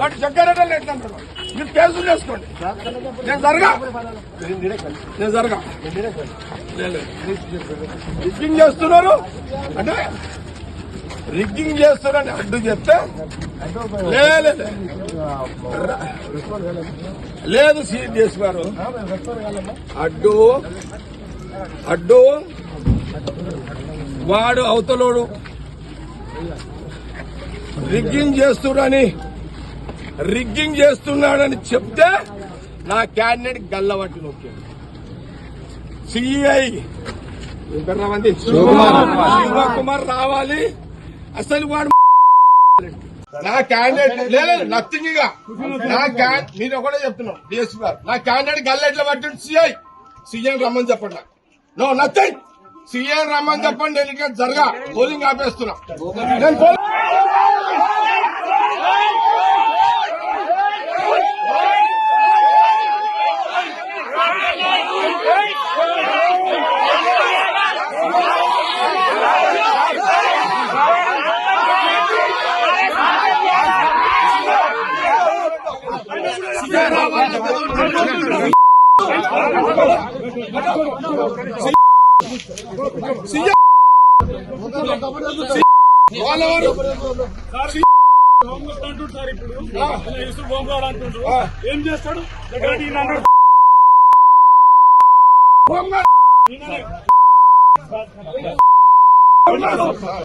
వాటి జగ్గారెడ్డి ఎట్లంటారు మీరు కేసులు చేసుకోండి. నేను జరగా రిగ్గింగ్ చేస్తున్నారు అంటే రిగ్గింగ్ చేస్తున్నారని అడ్డు చెప్తే లేదు సిఎస్ గారు అడ్డు వాడు అవతలోడు రిగ్గింగ్ చేస్తున్నాడని చెప్తే నా క్యాండిడేట్ గల్లబట్టి నొక్కాడు. సిఐ శివకుమార్ రావాలి. అసలు వాడు నా క్యాండిడేట్ లేదు నథింగ్. మీరు ఒకటే చెప్తున్నాం డిఎస్పీ గారు నా క్యాండిడేట్ గల్ల ఎట్లా పట్టిండు. సిఐ రమ్మని చెప్పండి. No nothing. సిఐ రమ్మని చెప్పండి. ఎన్నిక జరగా పోలింగ్ ఆపేస్తున్నా. ఏం చేస్తాడు